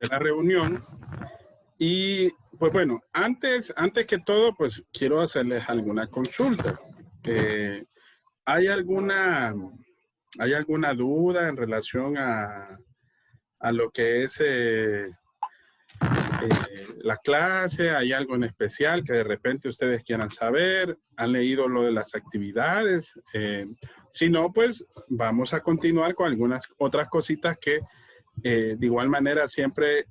la reunión. Y pues bueno, antes que todo, pues quiero hacerles alguna consulta. ¿Hay alguna duda en relación a lo que es la clase? ¿Hay algo en especial que de repente ustedes quieran saber? ¿Han leído lo de las actividades? Si no, pues vamos a continuar con algunas otras cositas que de igual manera siempre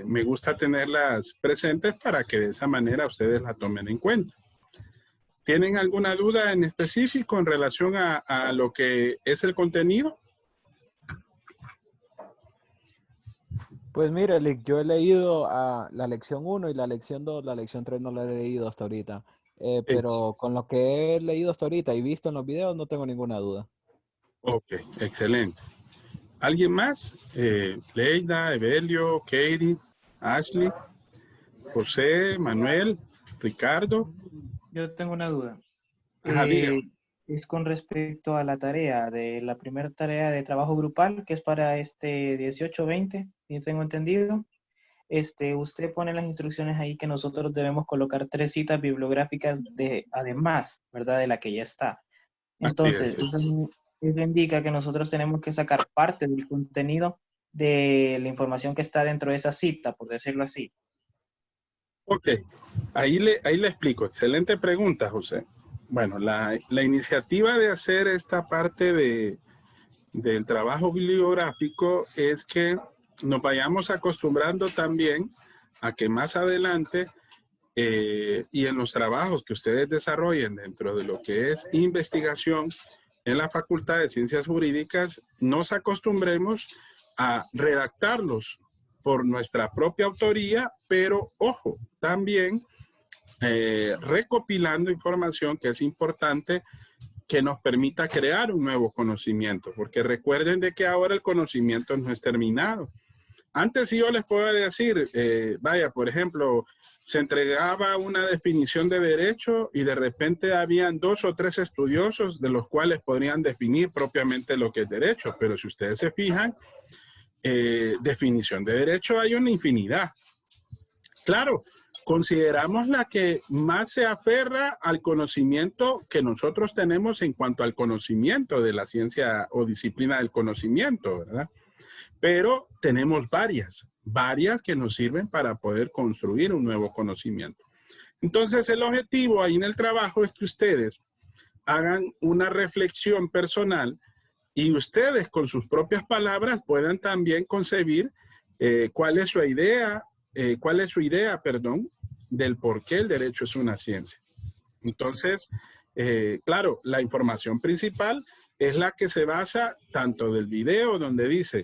me gusta tenerlas presentes para que de esa manera ustedes la tomen en cuenta. ¿Tienen alguna duda en específico en relación a lo que es el contenido? Pues mire, Lick, yo he leído la lección 1 y la lección 2, la lección 3 no la he leído hasta ahorita. Pero con lo que he leído hasta ahorita y visto en los videos no tengo ninguna duda. Ok, excelente. ¿Alguien más? Leida, Evelio, Katie, Ashley, José, Manuel, Ricardo. Yo tengo una duda. Ajá, dígame. Es con respecto a la tarea, de la primera tarea de trabajo grupal, que es para este 18-20, si tengo entendido. Usted pone las instrucciones ahí que nosotros debemos colocar 3 citas bibliográficas además, ¿verdad? De la que ya está. Entonces, eso indica que nosotros tenemos que sacar parte del contenido de la información que está dentro de esa cita, por decirlo así. Ok, ahí le explico. Excelente pregunta, José. Bueno, la iniciativa de hacer esta parte del trabajo bibliográfico es que nos vayamos acostumbrando también a que más adelante y en los trabajos que ustedes desarrollen dentro de lo que es investigación en la Facultad de Ciencias Jurídicas, nos acostumbremos a redactarlos por nuestra propia autoría, pero ojo, también recopilando información que es importante que nos permita crear un nuevo conocimiento, porque recuerden de que ahora el conocimiento no es terminado. Antes sí yo les puedo decir, vaya, por ejemplo, se entregaba una definición de derecho y de repente habían 2 o 3 estudiosos de los cuales podrían definir propiamente lo que es derecho, pero si ustedes se fijan, definición de derecho hay una infinidad. Claro, consideramos la que más se aferra al conocimiento que nosotros tenemos en cuanto al conocimiento de la ciencia o disciplina del conocimiento, ¿verdad? Pero tenemos varias que nos sirven para poder construir un nuevo conocimiento. Entonces, el objetivo ahí en el trabajo es que ustedes hagan una reflexión personal y ustedes con sus propias palabras puedan también concebir cuál es su idea, del por qué el derecho es una ciencia. Entonces, claro, la información principal es la que se basa tanto del video donde dice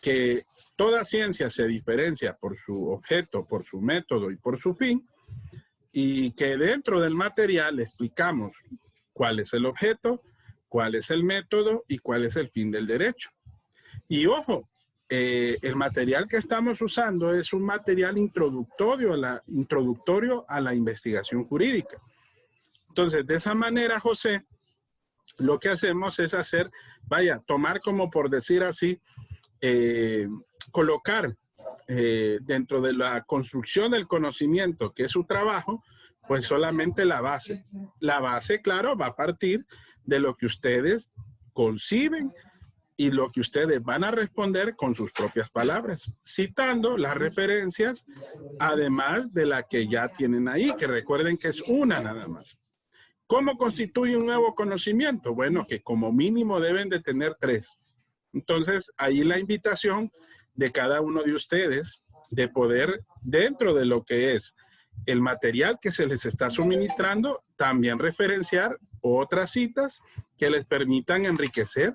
que toda ciencia se diferencia por su objeto, por su método y por su fin, y que dentro del material explicamos cuál es el objeto, cuál es el método y cuál es el fin del derecho. Y ojo, el material que estamos usando es un material introductorio a la investigación jurídica. Entonces, de esa manera, José, lo que hacemos es tomar como por decir así, colocar dentro de la construcción del conocimiento, que es su trabajo, pues solamente la base. La base, claro, va a partir de lo que ustedes conciben y lo que ustedes van a responder con sus propias palabras, citando las referencias, además de la que ya tienen ahí, que recuerden que es una nada más. ¿Cómo constituye un nuevo conocimiento? Bueno, que como mínimo deben de tener 3. Entonces, ahí la invitación de cada uno de ustedes de poder, dentro de lo que es el material que se les está suministrando, también referenciar otras citas que les permitan enriquecer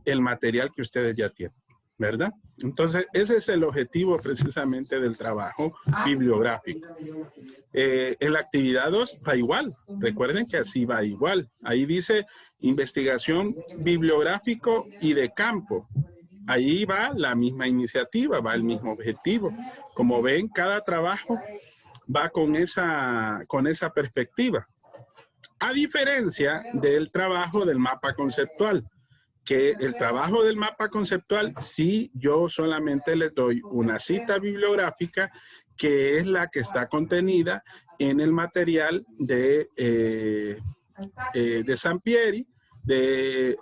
el material que ustedes ya tienen, ¿verdad? Entonces, ese es el objetivo precisamente del trabajo bibliográfico. En la actividad 2 va igual. Recuerden que así va igual. Ahí dice investigación bibliográfico y de campo. Ahí va la misma iniciativa, va el mismo objetivo. Como ven, cada trabajo va con esa perspectiva. A diferencia del trabajo del mapa conceptual, que el trabajo del mapa conceptual, sí, yo solamente les doy una cita bibliográfica que es la que está contenida en el material de Sampieri, de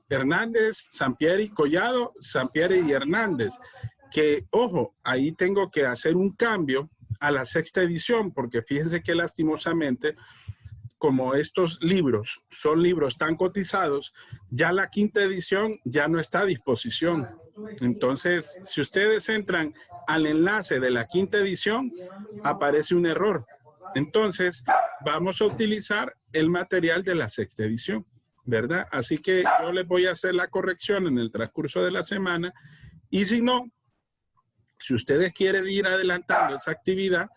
Hernández, Sampieri, Collado, Sampieri y Hernández. Que, ojo, ahí tengo que hacer un cambio a la 6ª edición, porque fíjense que lastimosamente, como estos libros son libros tan cotizados, ya la 5ª edición ya no está a disposición. Entonces, si ustedes entran al enlace de la 5ª edición, aparece un error. Entonces, vamos a utilizar el material de la 6ª edición, ¿verdad? Así que yo les voy a hacer la corrección en el transcurso de la semana. Y si no, si ustedes quieren ir adelantando esa actividad,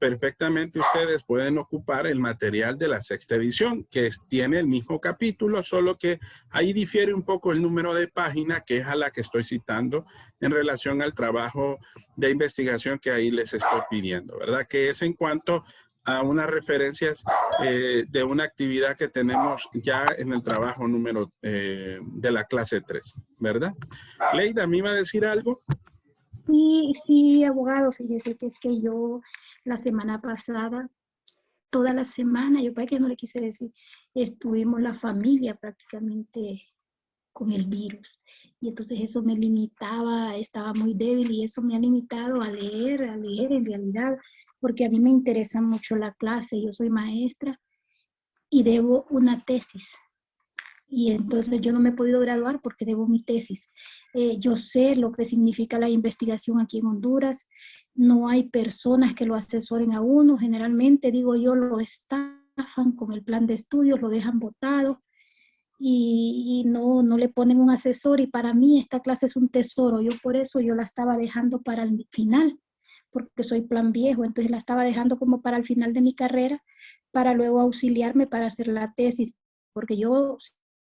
perfectamente ustedes pueden ocupar el material de la 6ª edición, que tiene el mismo capítulo, solo que ahí difiere un poco el número de página, que es a la que estoy citando en relación al trabajo de investigación que ahí les estoy pidiendo, ¿verdad? Que es en cuanto a unas referencias de una actividad que tenemos ya en el trabajo número de la clase 3, ¿verdad? Leida, ¿me iba a decir algo? Sí, abogado, fíjese que es que yo la semana pasada, toda la semana, yo para que no le quise decir, estuvimos la familia prácticamente con el virus. Y entonces eso me limitaba, estaba muy débil y eso me ha limitado a leer en realidad, porque a mí me interesa mucho la clase, yo soy maestra y debo una tesis. Y entonces yo no me he podido graduar porque debo mi tesis. Yo sé lo que significa la investigación aquí en Honduras. No hay personas que lo asesoren a uno. Generalmente, digo yo, lo estafan con el plan de estudios, lo dejan botado y no le ponen un asesor. Y para mí esta clase es un tesoro. Yo por eso yo la estaba dejando para el final, porque soy plan viejo. Entonces la estaba dejando como para el final de mi carrera, para luego auxiliarme para hacer la tesis, porque yo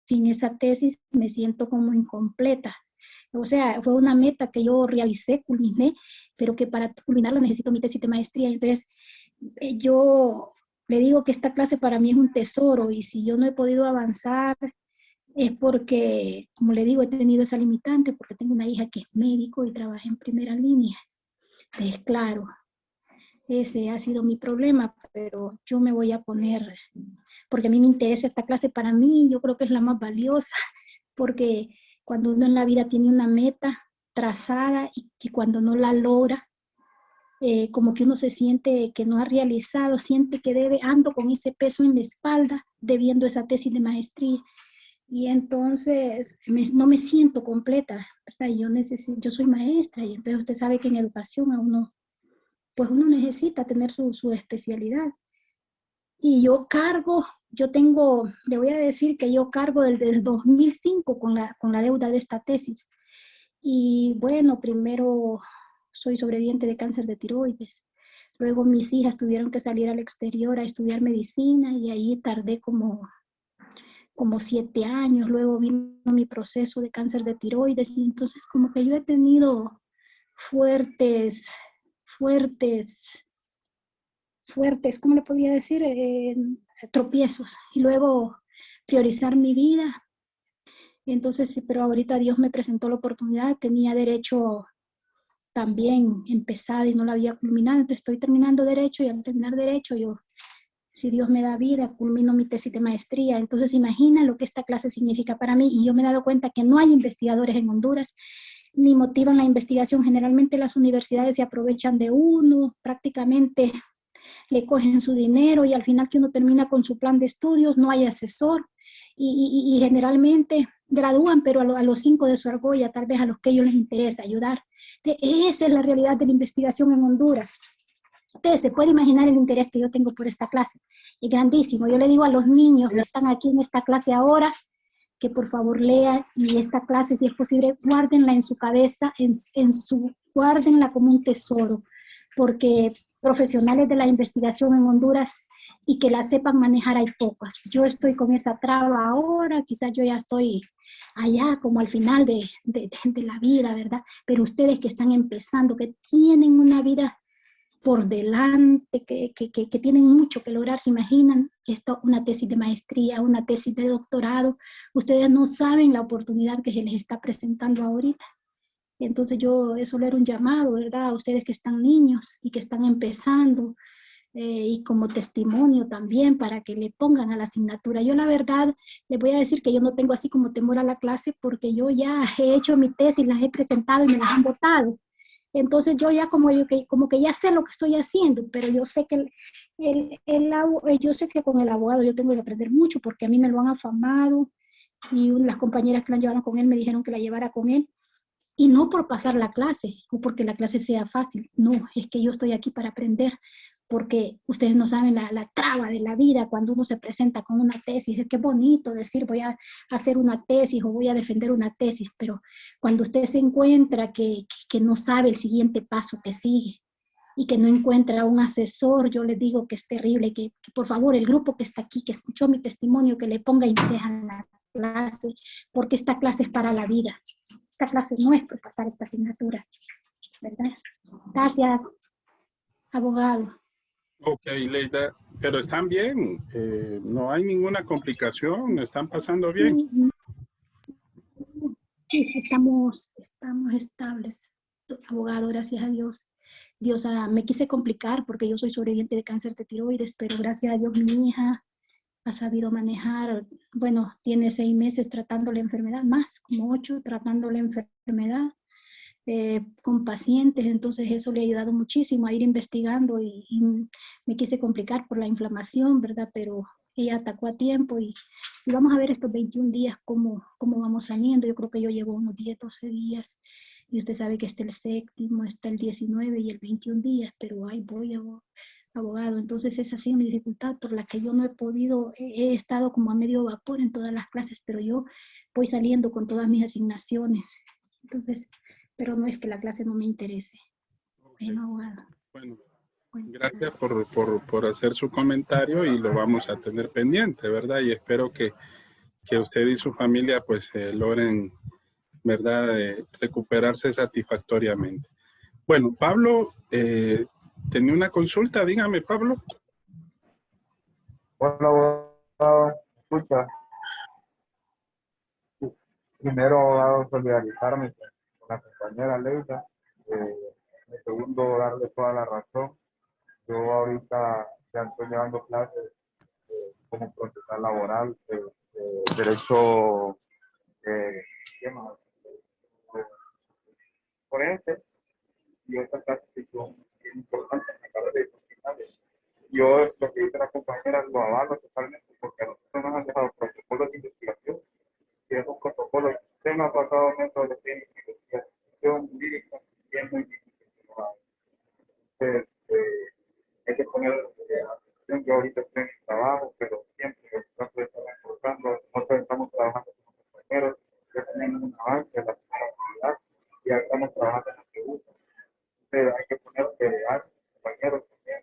sin esa tesis me siento como incompleta. O sea, fue una meta que yo realicé, culminé, pero que para culminarla necesito mi tesis de maestría. Entonces, yo le digo que esta clase para mí es un tesoro y si yo no he podido avanzar es porque, como le digo, he tenido esa limitante porque tengo una hija que es médico y trabaja en primera línea. Entonces, claro, ese ha sido mi problema, pero yo me voy a poner, porque a mí me interesa esta clase, para mí yo creo que es la más valiosa, porque cuando uno en la vida tiene una meta trazada y cuando no la logra, como que uno se siente que no ha realizado, siente que ando con ese peso en la espalda, debiendo esa tesis de maestría. Y entonces no me siento completa, ¿verdad? Yo soy maestra y entonces usted sabe que en educación a uno, pues uno necesita tener su especialidad. Y le voy a decir que yo cargo desde el 2005 con la deuda de esta tesis. Y bueno, primero soy sobreviviente de cáncer de tiroides. Luego mis hijas tuvieron que salir al exterior a estudiar medicina y ahí tardé como 7 años. Luego vino mi proceso de cáncer de tiroides y entonces como que yo he tenido fuertes, ¿cómo le podría decir? Tropiezos. Y luego priorizar mi vida. Entonces, pero ahorita Dios me presentó la oportunidad, tenía derecho también empezada y no la había culminado, entonces estoy terminando derecho y al terminar derecho si Dios me da vida, culmino mi tesis de maestría. Entonces imagina lo que esta clase significa para mí y yo me he dado cuenta que no hay investigadores en Honduras ni motivan la investigación. Generalmente las universidades se aprovechan de uno, prácticamente le cogen su dinero y al final que uno termina con su plan de estudios, no hay asesor y generalmente gradúan, pero a los 5 de su argolla, tal vez a los que a ellos les interesa ayudar. Esa es la realidad de la investigación en Honduras. Ustedes se pueden imaginar el interés que yo tengo por esta clase. Es grandísimo. Yo le digo a los niños que están aquí en esta clase ahora, que por favor lean y esta clase, si es posible, guárdenla en su cabeza, guárdenla como un tesoro, porque profesionales de la investigación en Honduras y que la sepan manejar hay pocas. Yo estoy con esa traba ahora, quizás yo ya estoy allá como al final de la vida, ¿verdad? Pero ustedes que están empezando, que tienen una vida por delante, que tienen mucho que lograr. ¿Se imaginan? Esto, una tesis de maestría, una tesis de doctorado. Ustedes no saben la oportunidad que se les está presentando ahorita. Entonces yo, eso era un llamado, ¿verdad? A ustedes que están niños y que están empezando, y como testimonio también para que le pongan a la asignatura. Yo la verdad les voy a decir que yo no tengo así como temor a la clase porque yo ya he hecho mi tesis, las he presentado y me las han votado. Entonces yo ya como que ya sé lo que estoy haciendo, pero yo sé que yo sé que con el abogado yo tengo que aprender mucho porque a mí me lo han afamado y las compañeras que lo han llevado con él me dijeron que la llevara con él. Y no por pasar la clase o porque la clase sea fácil, no, es que yo estoy aquí para aprender, porque ustedes no saben la traba de la vida cuando uno se presenta con una tesis. Es que es bonito decir voy a hacer una tesis o voy a defender una tesis, pero cuando usted se encuentra que no sabe el siguiente paso que sigue y que no encuentra un asesor, yo les digo que es terrible, que por favor el grupo que está aquí, que escuchó mi testimonio, que le ponga interés a la clase, porque esta clase es para la vida. Esta clase no es por pasar esta asignatura, ¿verdad? Gracias, abogado. Ok, Leida, pero están bien, no hay ninguna complicación, están pasando bien. Sí, estamos estables, abogado, gracias a Dios. Dios, me quise complicar porque yo soy sobreviviente de cáncer de tiroides, pero gracias a Dios mi hija ha sabido manejar, bueno, tiene 6 meses tratando la enfermedad, más como 8 tratando la enfermedad con pacientes, entonces eso le ha ayudado muchísimo a ir investigando y me quise complicar por la inflamación, ¿verdad? Pero ella atacó a tiempo y vamos a ver estos 21 días cómo vamos saliendo. Yo creo que yo llevo unos 10, 12 días y usted sabe que está el 7º, está el 19 y el 21 días, pero ahí voy, abogado. Entonces esa ha sido mi dificultad por la que yo no he podido, he estado como a medio vapor en todas las clases, pero yo voy saliendo con todas mis asignaciones. Entonces, pero no es que la clase no me interese. Okay. Bueno, abogado. Bueno, gracias por hacer su comentario y lo vamos a tener pendiente, ¿verdad? Y espero que usted y su familia pues logren, ¿verdad? Recuperarse satisfactoriamente. Bueno, Pablo, tenía una consulta, dígame, Pablo. Hola, abogado, escucha. Primero, abogado, solidarizarme con la compañera Leida. En segundo, darle toda la razón. Yo ahorita ya estoy llevando clases como profesional laboral, derecho, ¿qué más? Forense, y otras clases que son bien importantes en la carrera de profesionales. Yo, lo que dice la compañera, lo avalo totalmente, porque a nosotros nos han dejado protocolos de investigación, y esos protocolos, usted me ha pasado dentro de la investigación jurídica, y es muy difícil que lo haga. Entonces, hay que poner atención. Yo ahorita estoy en el trabajo, pero siempre trato de estar enfocando. Nosotros estamos trabajando con los compañeros, ya tenemos un avance en la primera actividad, y ya estamos trabajando en la segunda. Entonces, hay que poner compañeros también.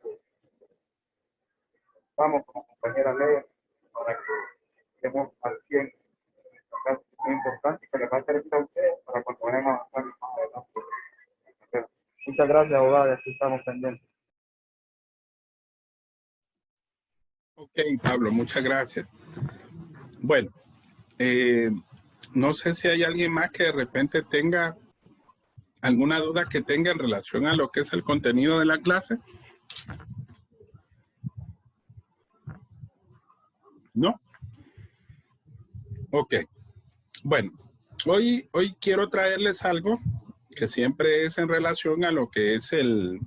Vamos como compañera Lea para que estemos al 100 en esta clase. Es muy importante que les va a servir a ustedes para cuando vayan a avanzar más adelante. Muchas gracias, abogado, y aquí estamos pendientes. Ok, Pablo, muchas gracias. Bueno, no sé si hay alguien más que de repente tenga alguna duda que tenga en relación a lo que es el contenido de la clase. ¿No? Ok. Bueno, hoy quiero traerles algo que siempre es en relación a lo que es el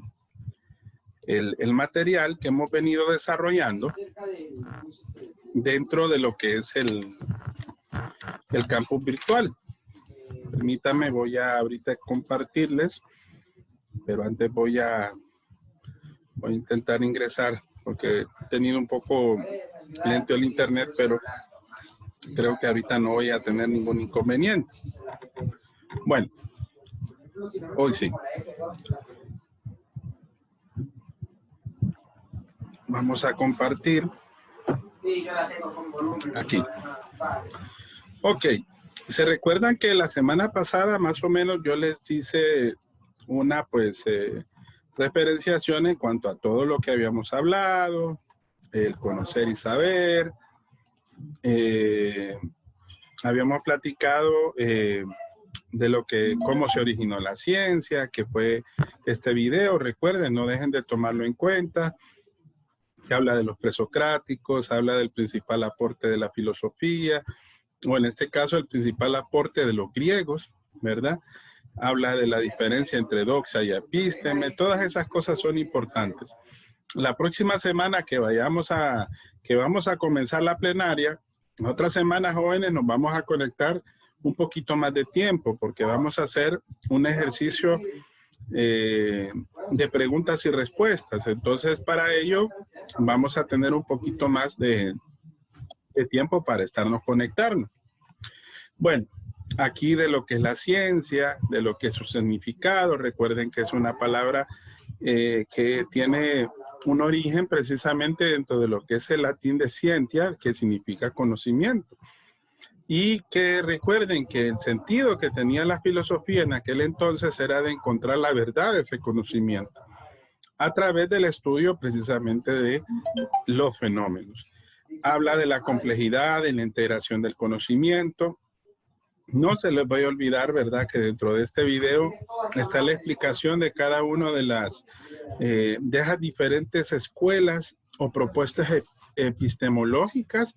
material que hemos venido desarrollando dentro de lo que es el campus virtual. Permítame, voy a ahorita compartirles, pero antes voy a intentar ingresar porque he tenido un poco lento el internet, pero creo que ahorita no voy a tener ningún inconveniente. Bueno, hoy sí. Vamos a compartir aquí. Ok, ¿se recuerdan que la semana pasada más o menos yo les hice una pues Referenciación en cuanto a todo lo que habíamos hablado, el conocer y saber. Habíamos platicado de cómo se originó la ciencia, que fue este video. Recuerden, no dejen de tomarlo en cuenta. Que habla de los presocráticos, habla del principal aporte de la filosofía, o en este caso el principal aporte de los griegos, ¿verdad? Habla de la diferencia entre doxa y epísteme. Todas esas cosas son importantes. La próxima semana que vamos a comenzar la plenaria, en otras semanas, jóvenes, nos vamos a conectar un poquito más de tiempo porque vamos a hacer un ejercicio de preguntas y respuestas. Entonces, para ello, vamos a tener un poquito más de tiempo para estarnos conectando. Bueno, aquí de lo que es la ciencia, de lo que es su significado. Recuerden que es una palabra que tiene un origen precisamente dentro de lo que es el latín de scientia, que significa conocimiento. Y que recuerden que el sentido que tenía la filosofía en aquel entonces era de encontrar la verdad de ese conocimiento a través del estudio precisamente de los fenómenos. Habla de la complejidad, de la integración del conocimiento. No se les voy a olvidar, ¿verdad?, que dentro de este video está la explicación de cada una de esas diferentes escuelas o propuestas epistemológicas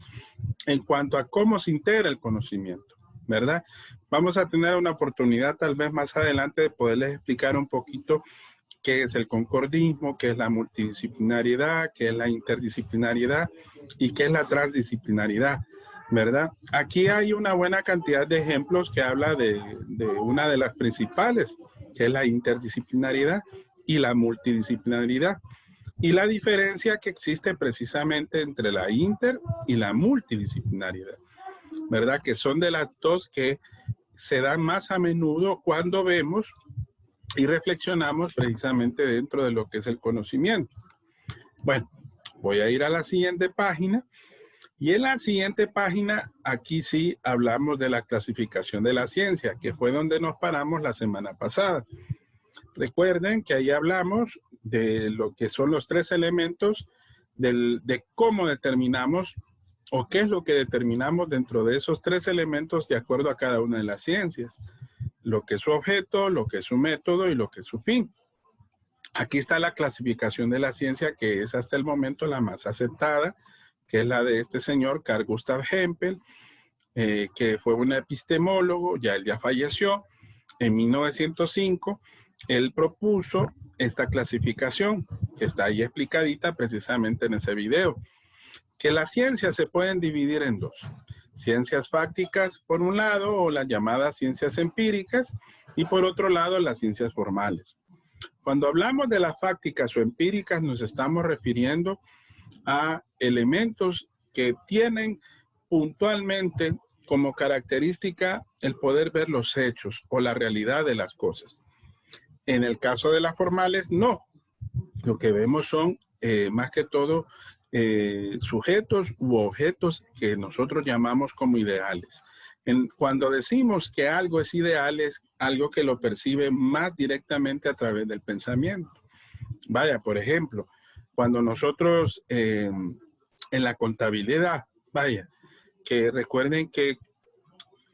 en cuanto a cómo se integra el conocimiento, ¿verdad? Vamos a tener una oportunidad tal vez más adelante de poderles explicar un poquito qué es el concordismo, qué es la multidisciplinariedad, qué es la interdisciplinariedad y qué es la transdisciplinariedad, ¿verdad? Aquí hay una buena cantidad de ejemplos que habla de una de las principales, que es la interdisciplinariedad y la multidisciplinariedad. Y la diferencia que existe precisamente entre la inter y la multidisciplinariedad, ¿verdad? Que son de las dos que se dan más a menudo cuando vemos y reflexionamos precisamente dentro de lo que es el conocimiento. Bueno, voy a ir a la siguiente página. Y en la siguiente página, aquí sí hablamos de la clasificación de la ciencia, que fue donde nos paramos la semana pasada. Recuerden que ahí hablamos de lo que son los tres elementos de cómo determinamos o qué es lo que determinamos dentro de esos tres elementos de acuerdo a cada una de las ciencias. Lo que es su objeto, lo que es su método y lo que es su fin. Aquí está la clasificación de la ciencia, que es hasta el momento la más aceptada, que es la de este señor Carl Gustav Hempel, que fue un epistemólogo, él ya falleció en 1905. Él propuso esta clasificación, que está ahí explicadita precisamente en ese video, que las ciencias se pueden dividir en dos. Ciencias fácticas por un lado, o las llamadas ciencias empíricas, y por otro lado las ciencias formales. Cuando hablamos de las fácticas o empíricas, nos estamos refiriendo a elementos que tienen puntualmente como característica el poder ver los hechos o la realidad de las cosas. En el caso de las formales, no. Lo que vemos son más que todo sujetos u objetos que nosotros llamamos como ideales. Cuando decimos que algo es ideal, es algo que lo percibe más directamente a través del pensamiento. Vaya, por ejemplo, cuando nosotros en la contabilidad, vaya, que recuerden que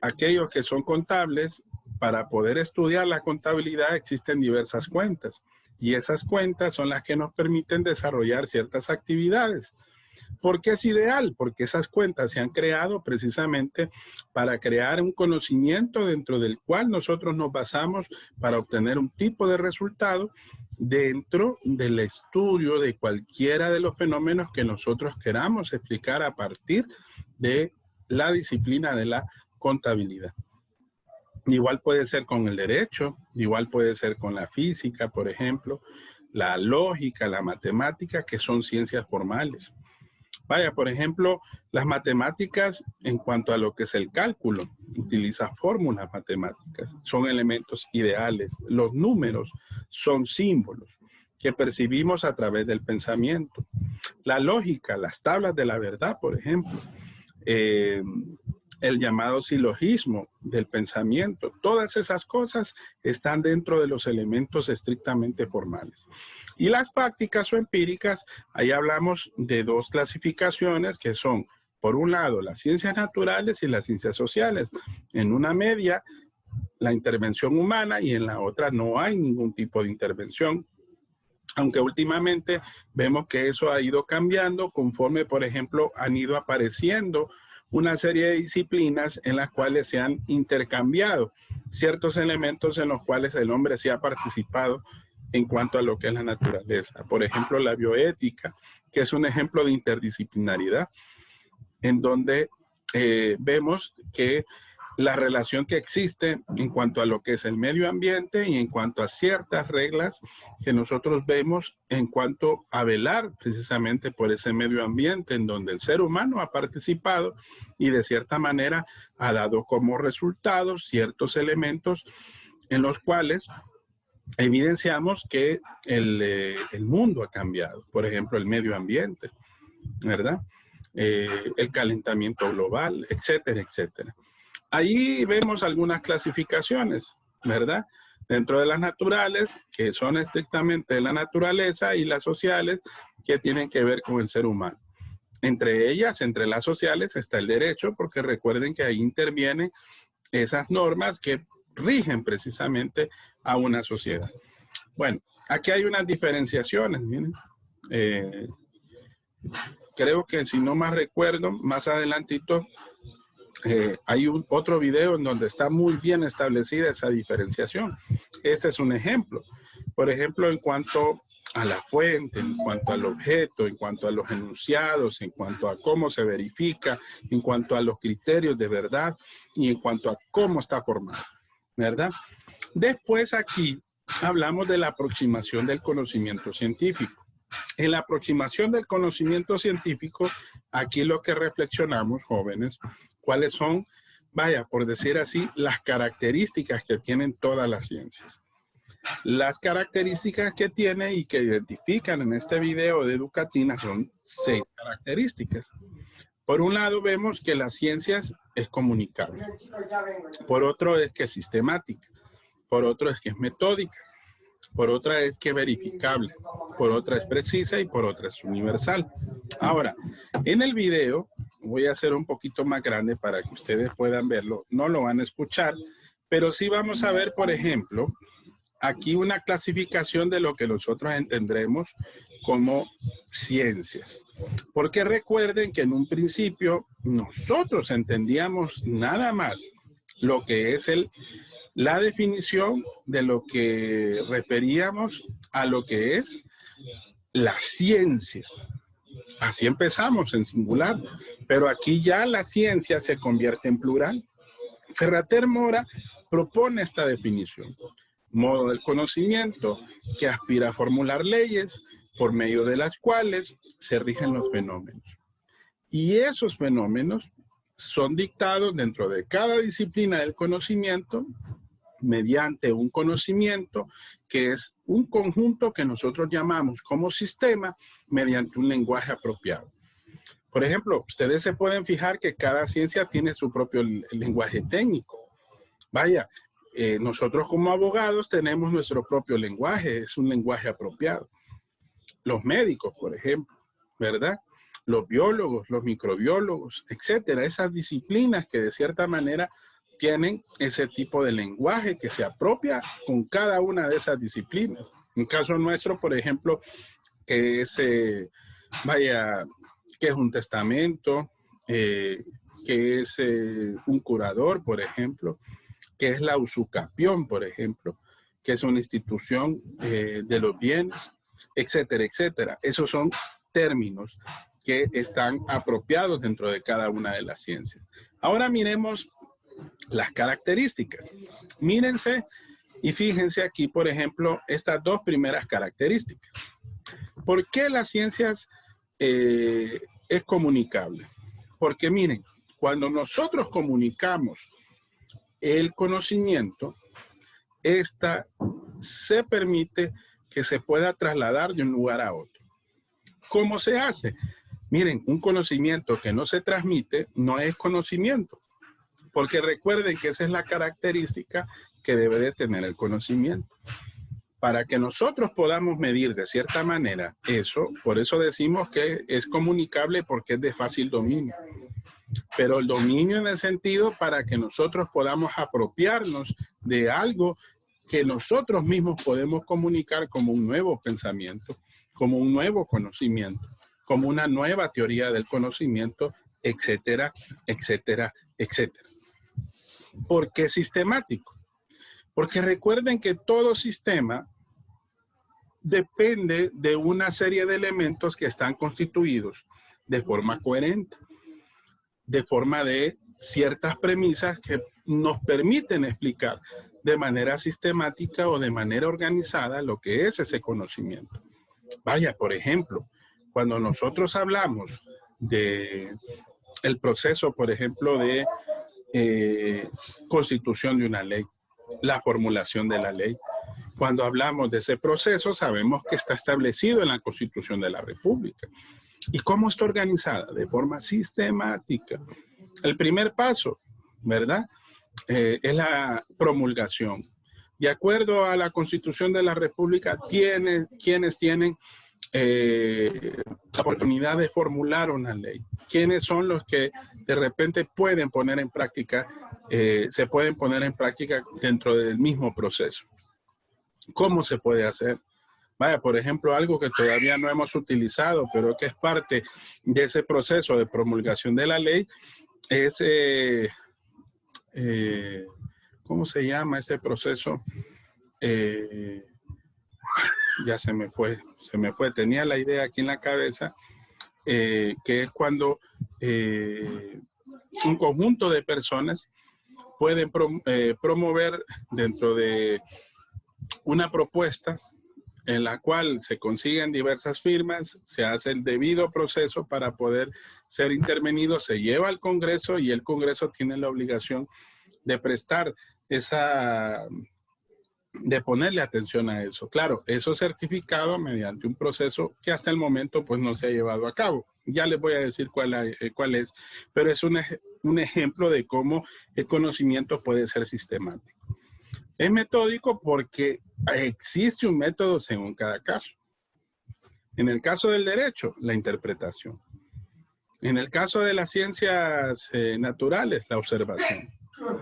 aquellos que son contables, para poder estudiar la contabilidad existen diversas cuentas y esas cuentas son las que nos permiten desarrollar ciertas actividades. ¿Por qué es ideal? Porque esas cuentas se han creado precisamente para crear un conocimiento dentro del cual nosotros nos basamos para obtener un tipo de resultado dentro del estudio de cualquiera de los fenómenos que nosotros queramos explicar a partir de la disciplina de la contabilidad. Igual puede ser con el derecho, igual puede ser con la física, por ejemplo, la lógica, la matemática, que son ciencias formales. Vaya, por ejemplo, las matemáticas en cuanto a lo que es el cálculo, utiliza fórmulas matemáticas, son elementos ideales. Los números son símbolos que percibimos a través del pensamiento. La lógica, las tablas de la verdad, por ejemplo, el llamado silogismo del pensamiento. Todas esas cosas están dentro de los elementos estrictamente formales. Y las prácticas o empíricas, ahí hablamos de dos clasificaciones que son, por un lado, las ciencias naturales y las ciencias sociales. En una media, la intervención humana, y en la otra no hay ningún tipo de intervención. Aunque últimamente vemos que eso ha ido cambiando conforme, por ejemplo, han ido apareciendo una serie de disciplinas en las cuales se han intercambiado ciertos elementos en los cuales el hombre sí ha participado en cuanto a lo que es la naturaleza. Por ejemplo, la bioética, que es un ejemplo de interdisciplinaridad, en donde vemos que la relación que existe en cuanto a lo que es el medio ambiente y en cuanto a ciertas reglas que nosotros vemos en cuanto a velar precisamente por ese medio ambiente en donde el ser humano ha participado y de cierta manera ha dado como resultado ciertos elementos en los cuales evidenciamos que el mundo ha cambiado. Por ejemplo, el medio ambiente, ¿verdad? El calentamiento global, etcétera, etcétera. Ahí vemos algunas clasificaciones, ¿verdad? Dentro de las naturales, que son estrictamente de la naturaleza, y las sociales, que tienen que ver con el ser humano. Entre ellas, entre las sociales, está el derecho, porque recuerden que ahí intervienen esas normas que rigen precisamente a una sociedad. Bueno, aquí hay unas diferenciaciones, miren. Creo que si no más recuerdo, más adelantito, hay otro video en donde está muy bien establecida esa diferenciación. Este es un ejemplo. Por ejemplo, en cuanto a la fuente, en cuanto al objeto, en cuanto a los enunciados, en cuanto a cómo se verifica, en cuanto a los criterios de verdad y en cuanto a cómo está formado, ¿verdad? Después aquí hablamos de la aproximación del conocimiento científico. En la aproximación del conocimiento científico, aquí lo que reflexionamos, jóvenes, cuáles son, vaya, por decir así, las características que tienen todas las ciencias. Las características que tiene y que identifican en este video de Educatina son 6 características. Por un lado vemos que las ciencias es comunicable. Por otro es que es sistemática. Por otro es que es metódica. Por otra es que es verificable, por otra es precisa y por otra es universal. Ahora, en el video voy a hacer un poquito más grande para que ustedes puedan verlo. No lo van a escuchar, pero sí vamos a ver, por ejemplo, aquí una clasificación de lo que nosotros entendremos como ciencias. Porque recuerden que en un principio nosotros entendíamos nada más lo que es la definición de lo que referíamos a lo que es la ciencia. Así empezamos en singular, pero aquí ya la ciencia se convierte en plural. Ferrater Mora propone esta definición: modo del conocimiento que aspira a formular leyes por medio de las cuales se rigen los fenómenos. Y esos fenómenos son dictados dentro de cada disciplina del conocimiento mediante un conocimiento que es un conjunto que nosotros llamamos como sistema mediante un lenguaje apropiado. Por ejemplo, ustedes se pueden fijar que cada ciencia tiene su propio lenguaje técnico. Vaya, nosotros como abogados tenemos nuestro propio lenguaje, es un lenguaje apropiado. Los médicos, por ejemplo, ¿verdad? Los biólogos, los microbiólogos, etcétera. Esas disciplinas que de cierta manera tienen ese tipo de lenguaje que se apropia con cada una de esas disciplinas. En caso nuestro, por ejemplo, que es, que es un testamento, que es un curador, por ejemplo, que es la usucapión, por ejemplo, que es una institución de los bienes, etcétera, etcétera. Esos son términos que están apropiados dentro de cada una de las ciencias. Ahora miremos las características. Mírense y fíjense aquí, por ejemplo, estas dos primeras características. ¿Por qué las ciencias es comunicable? Porque miren, cuando nosotros comunicamos el conocimiento, esta se permite que se pueda trasladar de un lugar a otro. ¿Cómo se hace? Miren, un conocimiento que no se transmite no es conocimiento. Porque recuerden que esa es la característica que debe de tener el conocimiento. Para que nosotros podamos medir de cierta manera eso, por eso decimos que es comunicable porque es de fácil dominio. Pero el dominio en el sentido para que nosotros podamos apropiarnos de algo que nosotros mismos podemos comunicar como un nuevo pensamiento, como un nuevo conocimiento, como una nueva teoría del conocimiento, etcétera, etcétera, etcétera. ¿Por qué sistemático? Porque recuerden que todo sistema depende de una serie de elementos que están constituidos de forma coherente, de forma de ciertas premisas que nos permiten explicar de manera sistemática o de manera organizada lo que es ese conocimiento. Vaya, por ejemplo, cuando nosotros hablamos de el proceso, por ejemplo, de constitución de una ley, la formulación de la ley. Cuando hablamos de ese proceso, sabemos que está establecido en la Constitución de la República. ¿Y cómo está organizada? De forma sistemática. El primer paso, ¿verdad? Es la promulgación. De acuerdo a la Constitución de la República, quienes tienen la oportunidad de formular una ley. ¿Quiénes son los que de repente pueden poner en práctica, se pueden poner en práctica dentro del mismo proceso? ¿Cómo se puede hacer? Vaya, por ejemplo, algo que todavía no hemos utilizado, pero que es parte de ese proceso de promulgación de la ley, es, ¿cómo se llama este proceso? Ya se me fue, tenía la idea aquí en la cabeza, que es cuando un conjunto de personas pueden promover dentro de una propuesta en la cual se consiguen diversas firmas, se hace el debido proceso para poder ser intervenido, se lleva al Congreso y el Congreso tiene la obligación de prestar de ponerle atención a eso. Claro, eso certificado mediante un proceso que hasta el momento pues no se ha llevado a cabo. Ya les voy a decir cuál es, pero es un ejemplo de cómo el conocimiento puede ser sistemático. Es metódico porque existe un método según cada caso. En el caso del derecho, la interpretación. En el caso de las ciencias naturales, la observación.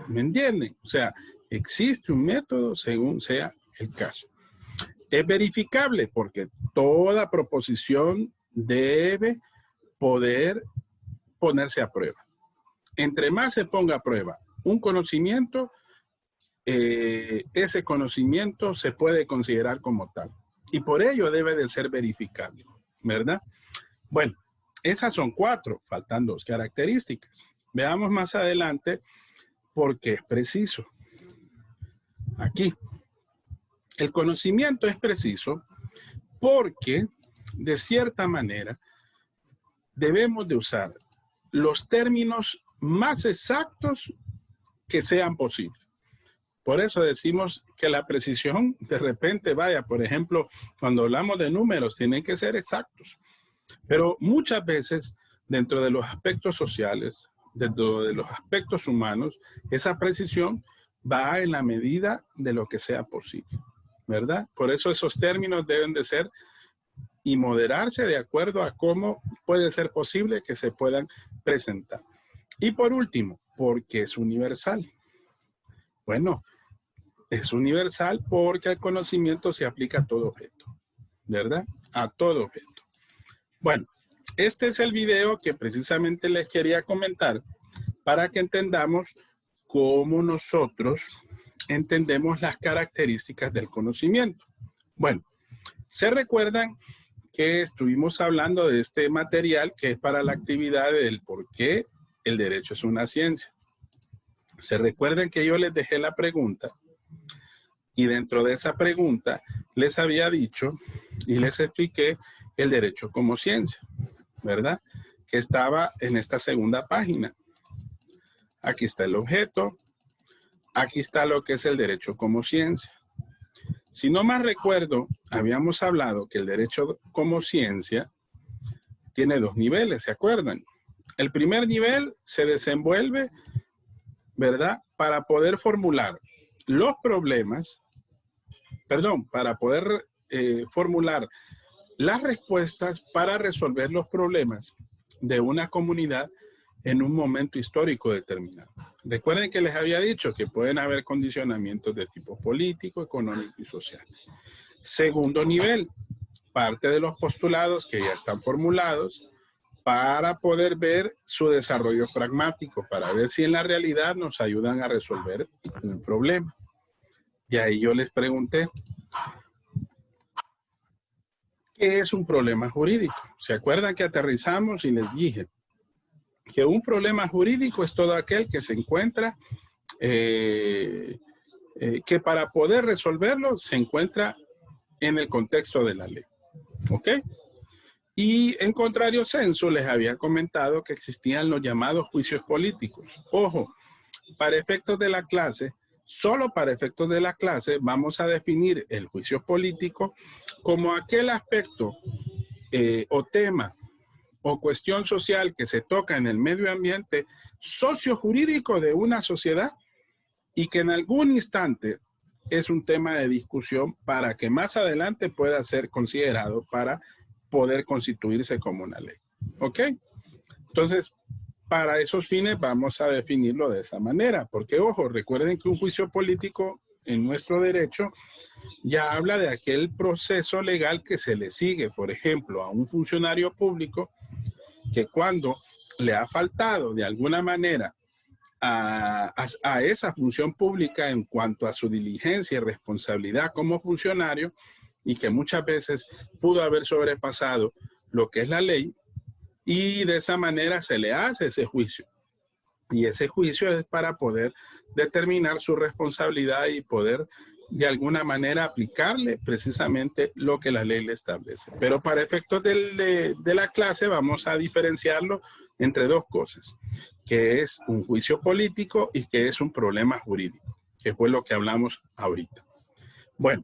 ¿Me entienden? O sea, existe un método según sea el caso. Es verificable porque toda proposición debe poder ponerse a prueba. Entre más se ponga a prueba un conocimiento, ese conocimiento se puede considerar como tal. Y por ello debe de ser verificable, ¿verdad? Bueno, esas son 4, faltan 2 características. Veamos más adelante por qué es preciso. Aquí, el conocimiento es preciso porque, de cierta manera, debemos de usar los términos más exactos que sean posibles. Por eso decimos que la precisión, de repente, vaya, por ejemplo, cuando hablamos de números, tienen que ser exactos. Pero muchas veces, dentro de los aspectos sociales, dentro de los aspectos humanos, esa precisión va en la medida de lo que sea posible, ¿verdad? Por eso esos términos deben de ser y moderarse de acuerdo a cómo puede ser posible que se puedan presentar. Y por último, porque es universal. Bueno, es universal porque el conocimiento se aplica a todo objeto, ¿verdad? A todo objeto. Bueno, este es el video que precisamente les quería comentar para que entendamos cómo nosotros entendemos las características del conocimiento. Bueno, ¿se recuerdan que estuvimos hablando de este material que es para la actividad del por qué el derecho es una ciencia? ¿Se recuerdan que yo les dejé la pregunta? Y dentro de esa pregunta les había dicho y les expliqué el derecho como ciencia, ¿verdad? Que estaba en esta segunda página. Aquí está el objeto. Aquí está lo que es el derecho como ciencia. Si no mal recuerdo, habíamos hablado que el derecho como ciencia tiene 2 niveles, ¿se acuerdan? El primer nivel se desenvuelve ¿verdad? Para poder formular los problemas, para poder formular las respuestas para resolver los problemas de una comunidad en un momento histórico determinado. Recuerden que les había dicho que pueden haber condicionamientos de tipo político, económico y social. Segundo nivel, parte de los postulados que ya están formulados para poder ver su desarrollo pragmático, para ver si en la realidad nos ayudan a resolver un problema. Y ahí yo les pregunté, ¿qué es un problema jurídico? ¿Se acuerdan que aterrizamos y les dije que un problema jurídico es todo aquel que se encuentra, que para poder resolverlo se encuentra en el contexto de la ley? ¿Ok? Y en contrario censo les había comentado que existían los llamados juicios políticos. Ojo, para efectos de la clase, solo para efectos de la clase, vamos a definir el juicio político como aquel aspecto o tema o cuestión social que se toca en el medio ambiente sociojurídico de una sociedad y que en algún instante es un tema de discusión para que más adelante pueda ser considerado para poder constituirse como una ley. ¿Ok? Entonces, para esos fines vamos a definirlo de esa manera, porque ojo, recuerden que un juicio político en nuestro derecho ya habla de aquel proceso legal que se le sigue, por ejemplo, a un funcionario público que cuando le ha faltado de alguna manera a esa función pública en cuanto a su diligencia y responsabilidad como funcionario y que muchas veces pudo haber sobrepasado lo que es la ley, y de esa manera se le hace ese juicio. Y ese juicio es para poder determinar su responsabilidad y poder de alguna manera aplicarle precisamente lo que la ley le establece. Pero para efectos de la clase vamos a diferenciarlo entre dos cosas, que es un juicio político y que es un problema jurídico, que fue lo que hablamos ahorita. Bueno,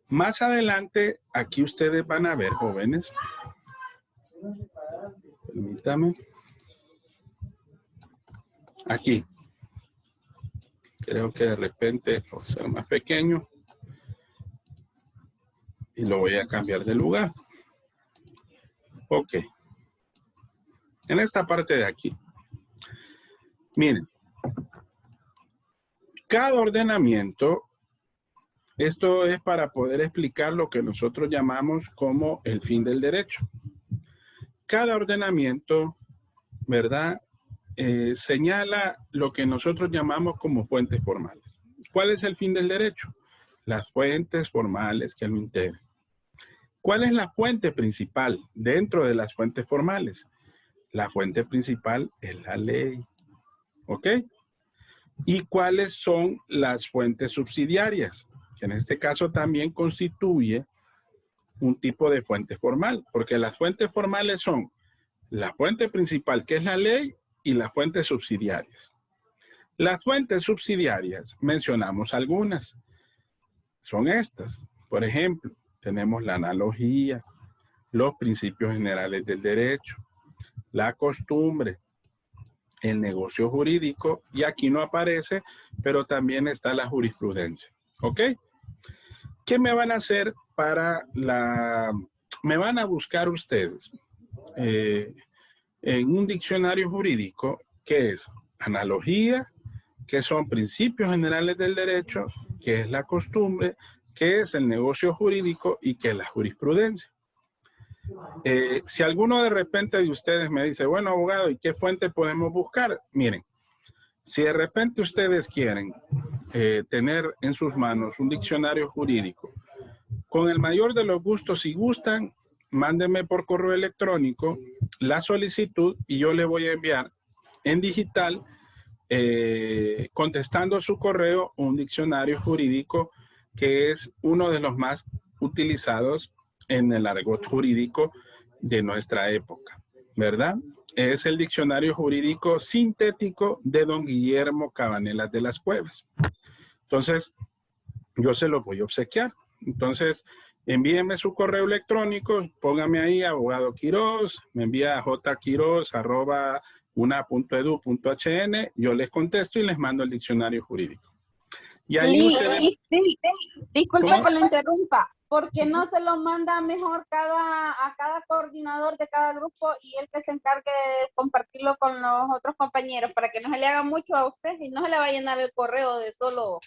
más adelante aquí ustedes van a ver, jóvenes, permítame, aquí, creo que de repente va a ser más pequeño y lo voy a cambiar de lugar. Ok. En esta parte de aquí. Miren. Cada ordenamiento, esto es para poder explicar lo que nosotros llamamos como el fin del derecho. Cada ordenamiento, ¿verdad? Señala lo que nosotros llamamos como fuentes formales. ¿Cuál es el fin del derecho? Las fuentes formales que lo integran. ¿Cuál es la fuente principal dentro de las fuentes formales? La fuente principal es la ley. ¿Ok? ¿Y cuáles son las fuentes subsidiarias? Que en este caso también constituye un tipo de fuente formal, porque las fuentes formales son la fuente principal, que es la ley, y las fuentes subsidiarias. Las fuentes subsidiarias, mencionamos algunas, son estas. Por ejemplo, tenemos la analogía, los principios generales del derecho, la costumbre, el negocio jurídico, y aquí no aparece, pero también está la jurisprudencia. ¿Ok? ¿Qué me van a hacer para me van a buscar ustedes en un diccionario jurídico, que es analogía, que son principios generales del derecho, que es la costumbre, que es el negocio jurídico y que es la jurisprudencia? Si alguno de repente de ustedes me dice, bueno, abogado, ¿y qué fuente podemos buscar? Miren, si de repente ustedes quieren tener en sus manos un diccionario jurídico, con el mayor de los gustos, si gustan, mándenme por correo electrónico la solicitud y yo le voy a enviar en digital, contestando su correo, un diccionario jurídico que es uno de los más utilizados en el argot jurídico de nuestra época, ¿verdad? Es el diccionario jurídico sintético de don Guillermo Cabanelas de las Cuevas. Entonces, yo se lo voy a obsequiar. Entonces, envíenme su correo electrónico, póngame ahí abogado Quiroz, me envía a jquiroz@ una.edu.hn, yo les contesto y les mando el diccionario jurídico. Y ahí ustedes... Disculpe ¿Cómo? que lo interrumpa. ¿Por qué no se lo manda mejor a cada coordinador de cada grupo y él que se encargue de compartirlo con los otros compañeros para que no se le haga mucho a usted y no se le va a llenar el correo de solo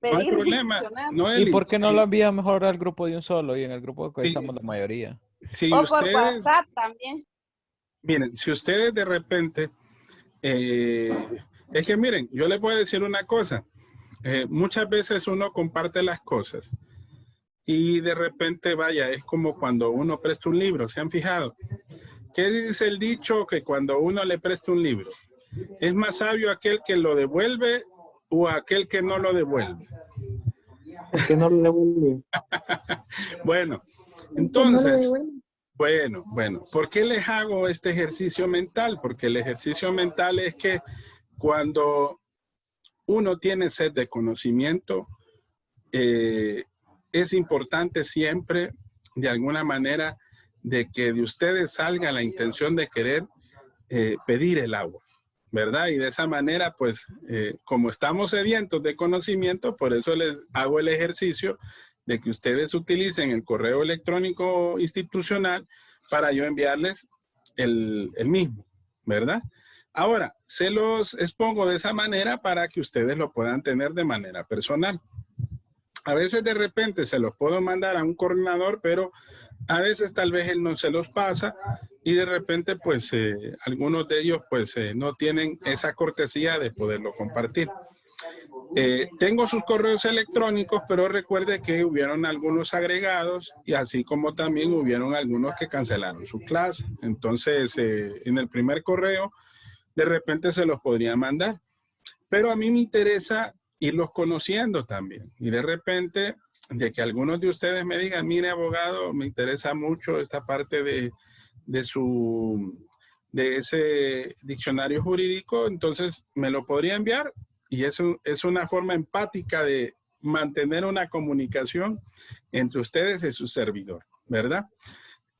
No hay pedir problema. diccionario? ¿Y Noeli, por qué no lo envía mejor al grupo de un solo? Y en el grupo que Sí. estamos la mayoría. si O por ustedes, WhatsApp también. miren, si ustedes de repente, es que miren, yo les voy a decir una cosa. Muchas veces uno comparte las cosas y de repente, vaya, es como cuando uno presta un libro, ¿se han fijado? ¿Qué dice el dicho? Que cuando uno le presta un libro, ¿es más sabio aquel que lo devuelve o aquel que no lo devuelve? ¿Por qué no lo devuelve? Bueno, Que no lo entonces, devuelvan. bueno, ¿por qué les hago este ejercicio mental? Porque el ejercicio mental es que cuando uno tiene sed de conocimiento, es importante siempre, de alguna manera, de que de ustedes salga la intención de querer pedir el agua, ¿verdad? Y de esa manera, pues, como estamos sedientos de conocimiento, por eso les hago el ejercicio de que ustedes utilicen el correo electrónico institucional para yo enviarles el mismo, ¿verdad? Ahora, se los expongo de esa manera para que ustedes lo puedan tener de manera personal. A veces de repente se los puedo mandar a un coordinador, pero a veces tal vez él no se los pasa y de repente pues algunos de ellos pues no tienen esa cortesía de poderlo compartir. Tengo sus correos electrónicos, pero recuerde que hubieron algunos agregados y así como también hubieron algunos que cancelaron su clase. Entonces, en el primer correo, de repente se los podría mandar. Pero a mí me interesa irlos conociendo también. Y de repente, de que algunos de ustedes me digan, mire, abogado, me interesa mucho esta parte de ese diccionario jurídico, entonces me lo podría enviar. Y eso es una forma empática de mantener una comunicación entre ustedes y su servidor, ¿verdad?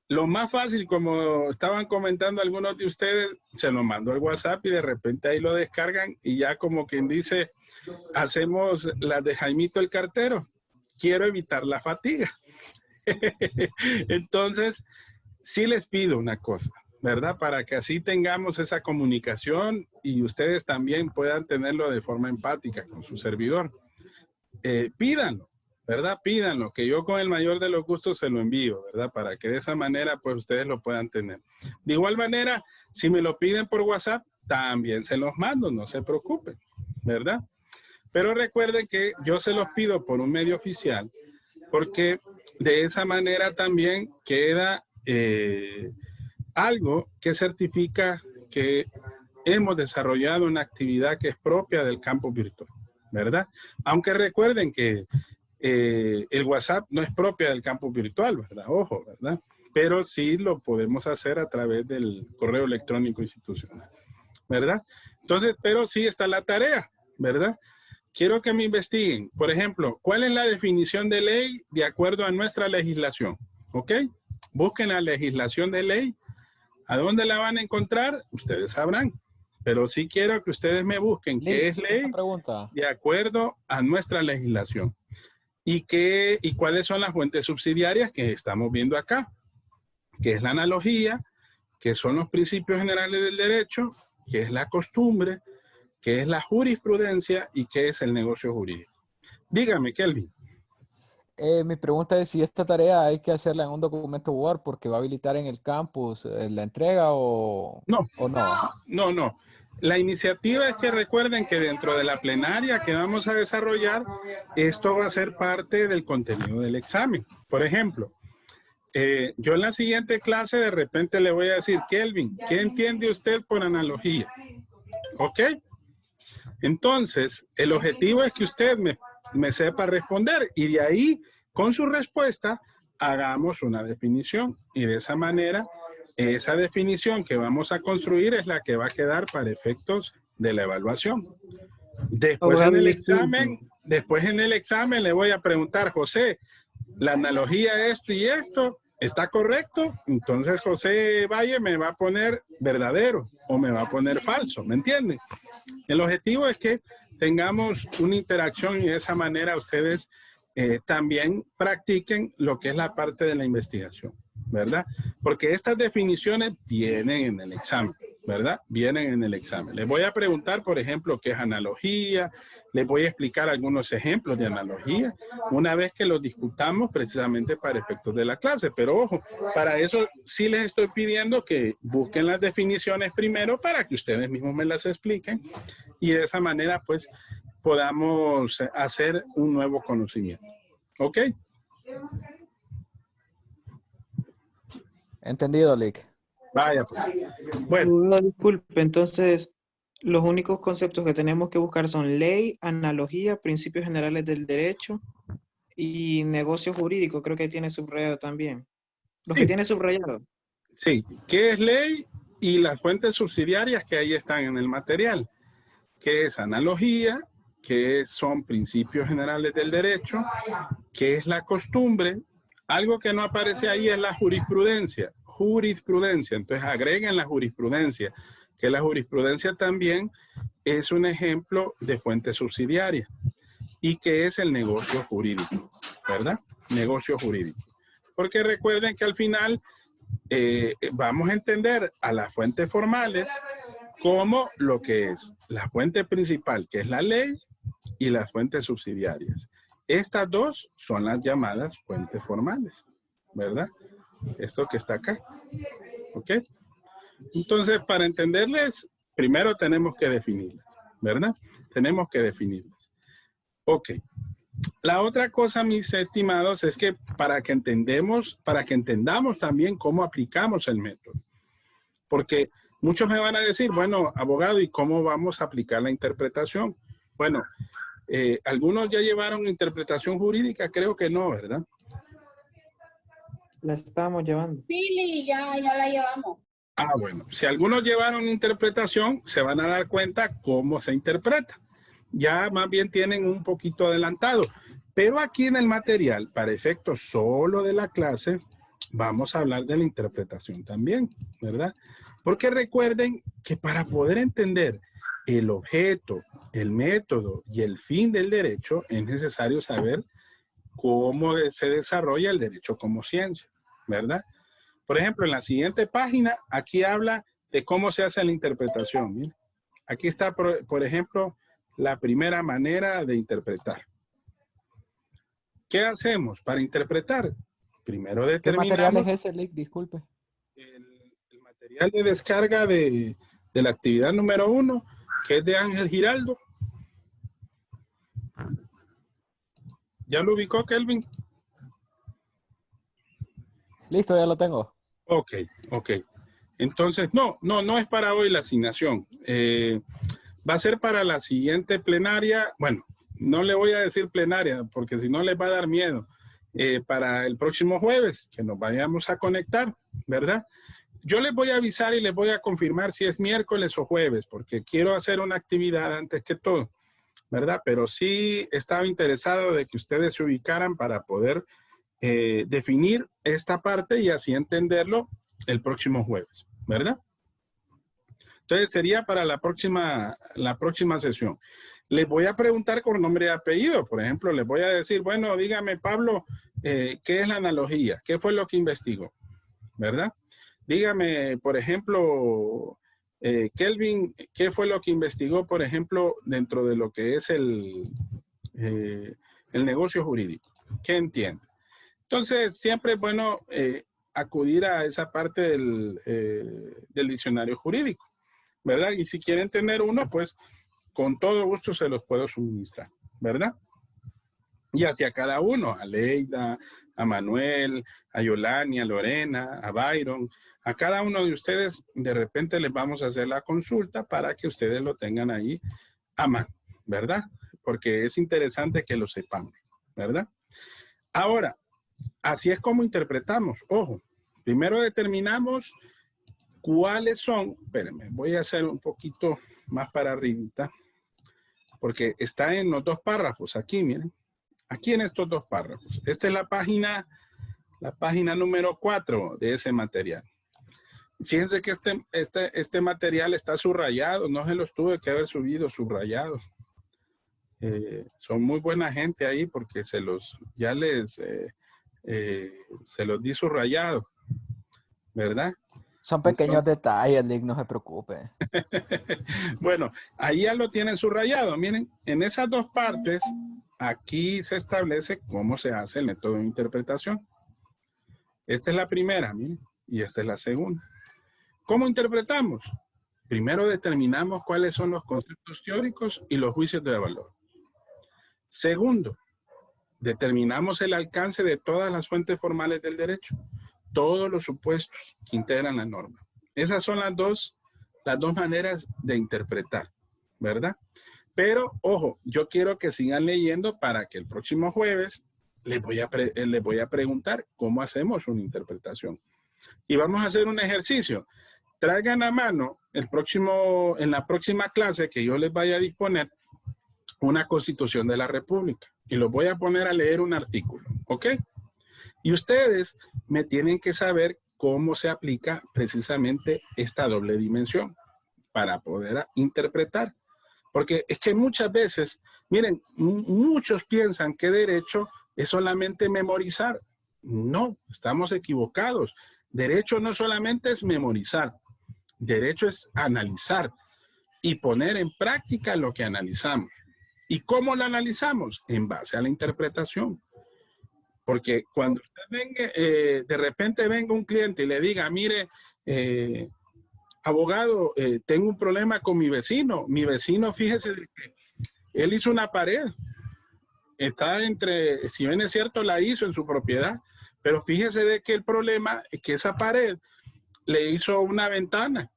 Lo más fácil, como estaban comentando algunos de ustedes, se lo mando al WhatsApp y de repente ahí lo descargan y ya como quien dice, hacemos la de Jaimito el cartero. Quiero evitar la fatiga. Entonces, sí les pido una cosa, ¿verdad? Para que así tengamos esa comunicación y ustedes también puedan tenerlo de forma empática con su servidor. Pídanlo, ¿verdad? Pídanlo, que yo con el mayor de los gustos se lo envío, ¿verdad? Para que de esa manera, pues, ustedes lo puedan tener. De igual manera, si me lo piden por WhatsApp, también se los mando, no se preocupen, ¿verdad? Pero recuerden que yo se los pido por un medio oficial, porque de esa manera también queda algo que certifica que hemos desarrollado una actividad que es propia del campo virtual, ¿verdad? Aunque recuerden que el WhatsApp no es propia del campo virtual, ¿verdad? Ojo, ¿verdad? Pero sí lo podemos hacer a través del correo electrónico institucional, ¿verdad? Entonces, pero sí está la tarea, ¿verdad? Quiero que me investiguen, por ejemplo, ¿cuál es la definición de ley de acuerdo a nuestra legislación? ¿Ok? Busquen la legislación de ley. ¿A dónde la van a encontrar? Ustedes sabrán. Pero sí quiero que ustedes me busquen qué es ley de acuerdo a nuestra legislación. Y cuáles son las fuentes subsidiarias que estamos viendo acá, que es la analogía, que son los principios generales del derecho, que es la costumbre, que es la jurisprudencia y que es el negocio jurídico. Dígame, Kelvin. Mi pregunta es si esta tarea hay que hacerla en un documento Word porque va a habilitar en el campus la entrega o no. No. La iniciativa es que recuerden que dentro de la plenaria que vamos a desarrollar, esto va a ser parte del contenido del examen. Por ejemplo, yo en la siguiente clase de repente le voy a decir, Kelvin, ¿qué entiende usted por analogía? ¿Ok? Entonces, el objetivo es que usted me sepa responder y de ahí, con su respuesta, hagamos una definición y de esa manera, esa definición que vamos a construir es la que va a quedar para efectos de la evaluación. Después en el examen le voy a preguntar, José, la analogía esto y esto, ¿Está correcto? Entonces José Valle me va a poner verdadero o me va a poner falso, ¿me entienden? El objetivo es que tengamos una interacción y de esa manera ustedes también practiquen lo que es la parte de la investigación, ¿verdad? Porque estas definiciones vienen en el examen, ¿verdad? Vienen en el examen. Les voy a preguntar, por ejemplo, qué es analogía. Les voy a explicar algunos ejemplos de analogía una vez que los discutamos precisamente para efectos de la clase. Pero ojo, para eso sí les estoy pidiendo que busquen las definiciones primero para que ustedes mismos me las expliquen y de esa manera pues podamos hacer un nuevo conocimiento. ¿Ok? Entendido, Lick. Vaya pues. Bueno. No, disculpe, entonces los únicos conceptos que tenemos que buscar son ley, analogía, principios generales del derecho y negocio jurídico. Creo que tiene subrayado también. Los que tiene subrayado. Sí, ¿qué es ley? Y las fuentes subsidiarias que ahí están en el material. ¿Qué es analogía? ¿Qué son principios generales del derecho? ¿Qué es la costumbre? Algo que no aparece ahí es la jurisprudencia. Jurisprudencia. Entonces agreguen la jurisprudencia, que la jurisprudencia también es un ejemplo de fuente subsidiaria. ¿Y qué es el negocio jurídico? ¿Verdad? Negocio jurídico. Porque recuerden que al final vamos a entender a las fuentes formales como lo que es la fuente principal, que es la ley, y las fuentes subsidiarias. Estas dos son las llamadas fuentes formales, ¿verdad? Esto que está acá. ¿Ok? Entonces, para entenderles, primero tenemos que definirlas, ¿verdad? Tenemos que definirlas. Ok. La otra cosa, mis estimados, es que para que entendamos también cómo aplicamos el método. Porque muchos me van a decir, bueno, abogado, ¿y cómo vamos a aplicar la interpretación? Bueno, algunos ya llevaron interpretación jurídica, creo que no, ¿verdad? La estamos llevando. Sí, ya la llevamos. Ah, bueno, si algunos llevaron interpretación, se van a dar cuenta cómo se interpreta. Ya más bien tienen un poquito adelantado. Pero aquí en el material, para efectos solo de la clase, vamos a hablar de la interpretación también, ¿verdad? Porque recuerden que para poder entender el objeto, el método y el fin del derecho, es necesario saber cómo se desarrolla el derecho como ciencia, ¿verdad? Por ejemplo, en la siguiente página, aquí habla de cómo se hace la interpretación. Miren. Aquí está, por ejemplo, la primera manera de interpretar. ¿Qué hacemos para interpretar? Primero determinamos... ¿Qué material es ese, Lick? Disculpe. El material de descarga de la actividad número 1, que es de Ángel Giraldo. ¿Ya lo ubicó, Kelvin? Listo, ya lo tengo. Ok. Entonces, no es para hoy la asignación. Va a ser para la siguiente plenaria. Bueno, no le voy a decir plenaria, porque si no les va a dar miedo. Para el próximo jueves, que nos vayamos a conectar, ¿verdad? Yo les voy a avisar y les voy a confirmar si es miércoles o jueves, porque quiero hacer una actividad antes que todo, ¿verdad? Pero sí estaba interesado de que ustedes se ubicaran para poder definir esta parte y así entenderlo el próximo jueves, ¿verdad? Entonces sería para la próxima sesión. Les voy a preguntar con nombre y apellido. Por ejemplo, les voy a decir, bueno, dígame, Pablo, ¿qué es la analogía? ¿Qué fue lo que investigó? ¿Verdad? Dígame, por ejemplo, Kelvin, ¿qué fue lo que investigó, por ejemplo, dentro de lo que es el negocio jurídico? ¿Qué entiende? Entonces, siempre es bueno acudir a esa parte del diccionario jurídico, ¿verdad? Y si quieren tener uno, pues con todo gusto se los puedo suministrar, ¿verdad? Y hacia cada uno, a Leida, a Manuel, a Yolani, a Lorena, a Byron, a cada uno de ustedes, de repente les vamos a hacer la consulta para que ustedes lo tengan ahí a mano, ¿verdad? Porque es interesante que lo sepamos, ¿verdad? Ahora, así es como interpretamos. Ojo, primero determinamos cuáles son, espérenme, voy a hacer un poquito más para arribita, porque está en los dos párrafos, aquí, miren, aquí en estos dos párrafos. Esta es la página La página número 4 de ese material. Fíjense que este material está subrayado, no se los tuve que haber subido subrayados. Son muy buena gente ahí porque se los di subrayado, ¿verdad? Son pequeños detalles, Lick, no se preocupe. Bueno, ahí ya lo tienen subrayado. Miren, en esas dos partes, aquí se establece cómo se hace el método de interpretación. Esta es la primera, miren, y esta es la segunda. ¿Cómo interpretamos? Primero determinamos cuáles son los conceptos teóricos y los juicios de valor. Segundo, determinamos el alcance de todas las fuentes formales del derecho, todos los supuestos que integran la norma. Esas son las dos maneras de interpretar, ¿verdad? Pero, ojo, yo quiero que sigan leyendo para que el próximo jueves les voy a preguntar cómo hacemos una interpretación. Y vamos a hacer un ejercicio. Traigan a mano en la próxima clase que yo les vaya a disponer una Constitución de la República. Y los voy a poner a leer un artículo, ¿ok? Y ustedes me tienen que saber cómo se aplica precisamente esta doble dimensión para poder interpretar. Porque es que muchas veces, miren, muchos piensan que derecho es solamente memorizar. No, estamos equivocados. Derecho no solamente es memorizar. Derecho es analizar y poner en práctica lo que analizamos. ¿Y cómo lo analizamos? En base a la interpretación. Porque cuando usted venga, de repente venga un cliente y le diga, mire, abogado, tengo un problema con mi vecino. Mi vecino, fíjese de que él hizo una pared. Está entre, si bien es cierto, la hizo en su propiedad, pero fíjese de que el problema es que esa pared le hizo una ventana.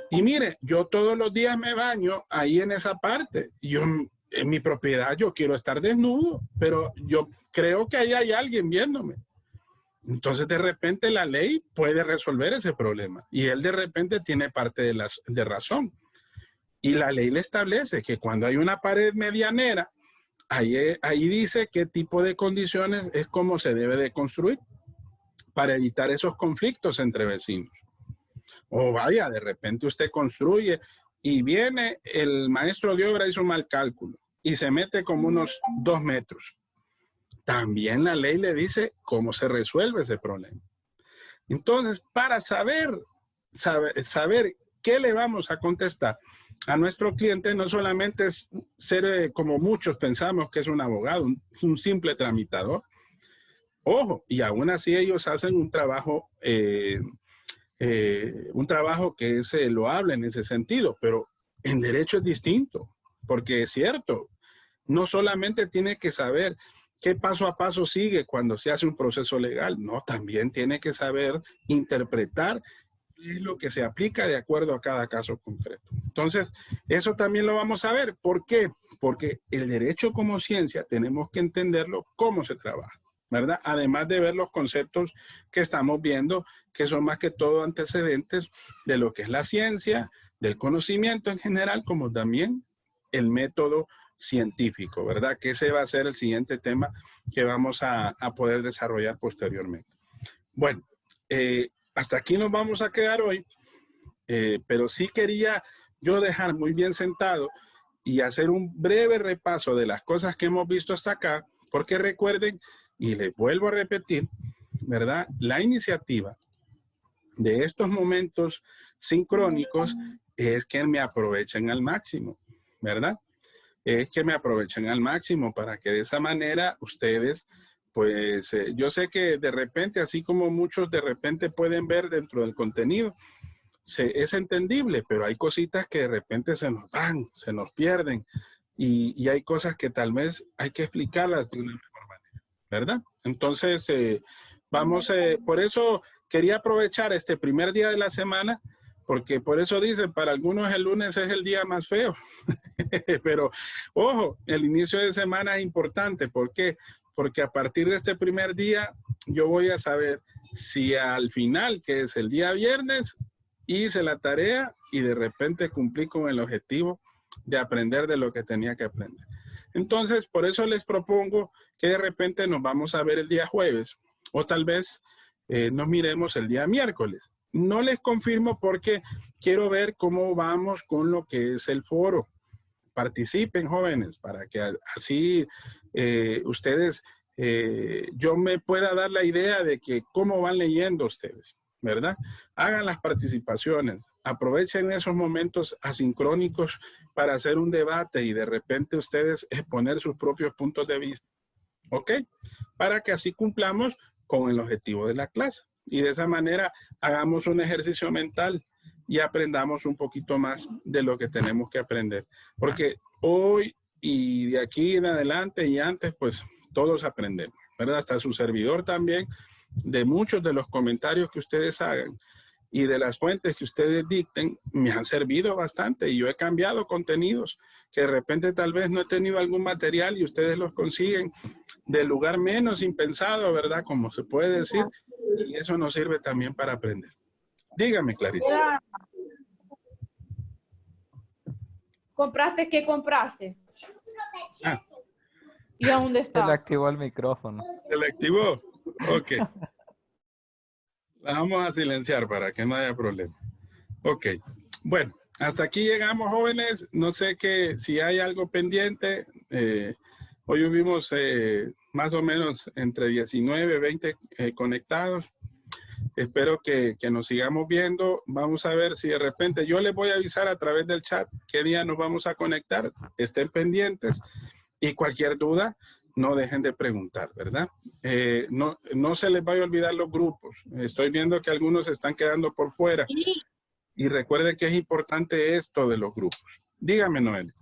Y mire, yo todos los días me baño ahí en esa parte. Yo, en mi propiedad, yo quiero estar desnudo, pero yo creo que ahí hay alguien viéndome. Entonces, de repente, la ley puede resolver ese problema. Y él, de repente, tiene parte de razón. Y la ley le establece que cuando hay una pared medianera, ahí dice qué tipo de condiciones es como se debe de construir para evitar esos conflictos entre vecinos. O vaya, de repente usted construye y viene el maestro de obra, hizo un mal cálculo y se mete como unos 2 metros. También la ley le dice cómo se resuelve ese problema. Entonces, para saber qué le vamos a contestar a nuestro cliente, no solamente es ser como muchos pensamos que es un abogado, un simple tramitador. Ojo, y aún así ellos hacen un trabajo que es loable en ese sentido, pero en derecho es distinto, porque es cierto, no solamente tiene que saber qué paso a paso sigue cuando se hace un proceso legal, no, también tiene que saber interpretar qué es lo que se aplica de acuerdo a cada caso concreto. Entonces, eso también lo vamos a ver. ¿Por qué? Porque el derecho como ciencia tenemos que entenderlo cómo se trabaja, ¿verdad? Además de ver los conceptos que estamos viendo, que son más que todo antecedentes de lo que es la ciencia, del conocimiento en general, como también el método científico, ¿verdad? Que ese va a ser el siguiente tema que vamos a poder desarrollar posteriormente. Bueno, hasta aquí nos vamos a quedar hoy, pero sí quería yo dejar muy bien sentado y hacer un breve repaso de las cosas que hemos visto hasta acá, porque recuerden, y les vuelvo a repetir, ¿verdad? La iniciativa de estos momentos sincrónicos es que me aprovechen al máximo, ¿verdad? Es que me aprovechen al máximo para que de esa manera ustedes, pues yo sé que de repente, así como muchos de repente pueden ver dentro del contenido, es entendible, pero hay cositas que de repente se nos van, se nos pierden y hay cosas que tal vez hay que explicarlas de una mejor manera, ¿verdad? Entonces, por eso quería aprovechar este primer día de la semana, porque por eso dicen, para algunos el lunes es el día más feo. Pero, ojo, el inicio de semana es importante. ¿Por qué? Porque a partir de este primer día, yo voy a saber si al final, que es el día viernes, hice la tarea y de repente cumplí con el objetivo de aprender de lo que tenía que aprender. Entonces, por eso les propongo que de repente nos vamos a ver el día jueves o tal vez nos miremos el día miércoles. No les confirmo porque quiero ver cómo vamos con lo que es el foro. Participen, jóvenes, para que así ustedes, yo me pueda dar la idea de que cómo van leyendo ustedes, ¿verdad? Hagan las participaciones, aprovechen esos momentos asincrónicos para hacer un debate y de repente ustedes exponer sus propios puntos de vista, ¿ok? Para que así cumplamos con el objetivo de la clase y de esa manera hagamos un ejercicio mental y aprendamos un poquito más de lo que tenemos que aprender. Porque hoy y de aquí en adelante y antes, pues todos aprendemos, ¿verdad? Hasta su servidor también, de muchos de los comentarios que ustedes hagan y de las fuentes que ustedes dicten, me han servido bastante y yo he cambiado contenidos que de repente tal vez no he tenido algún material y ustedes los consiguen del lugar menos impensado, ¿verdad? Como se puede decir, y eso nos sirve también para aprender. Dígame, Clarisa. ¿Compraste qué compraste? Ah, ¿Y a dónde Se le está? activó el micrófono. ¿se le activó? Ok. La vamos a silenciar para que no haya problema. Ok. Bueno, hasta aquí llegamos, jóvenes. No sé si hay algo pendiente. Hoy vimos más o menos entre 19 y 20 conectados. Espero que nos sigamos viendo. Vamos a ver si de repente yo les voy a avisar a través del chat qué día nos vamos a conectar. Estén pendientes y cualquier duda, no dejen de preguntar, ¿verdad? No se les vaya a olvidar los grupos. Estoy viendo que algunos se están quedando por fuera. Y recuerden que es importante esto de los grupos. Dígame, Noel.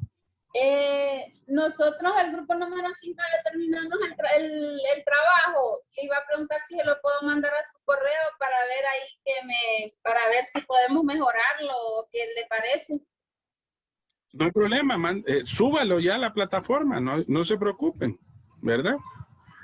Nosotros, el grupo número 5, ya terminamos el trabajo. Le iba a preguntar si se lo puedo mandar a su correo para ver ahí para ver si podemos mejorarlo o qué le parece. No hay problema, súbalo ya a la plataforma, no se preocupen, ¿verdad?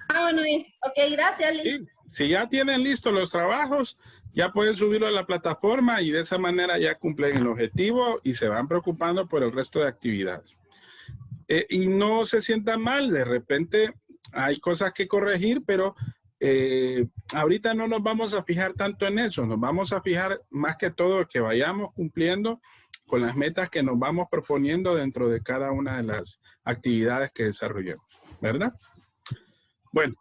Ah, bueno, ok, gracias, Liz. Sí, si ya tienen listos los trabajos, ya pueden subirlo a la plataforma y de esa manera ya cumplen el objetivo y se van preocupando por el resto de actividades. Y no se sientan mal, de repente hay cosas que corregir, pero ahorita no nos vamos a fijar tanto en eso, nos vamos a fijar más que todo que vayamos cumpliendo con las metas que nos vamos proponiendo dentro de cada una de las actividades que desarrollemos, ¿verdad? Bueno,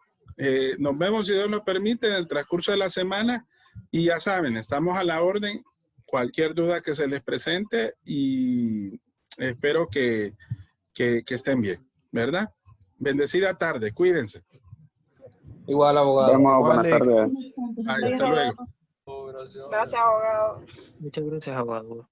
nos vemos, si Dios nos permite, en el transcurso de la semana y ya saben, estamos a la orden, cualquier duda que se les presente y espero que estén bien, ¿verdad? Bendecida tarde, cuídense. Igual, abogado. Vemos, buenas Vale. tardes. Hasta luego. Gracias, abogado. Muchas gracias, abogado.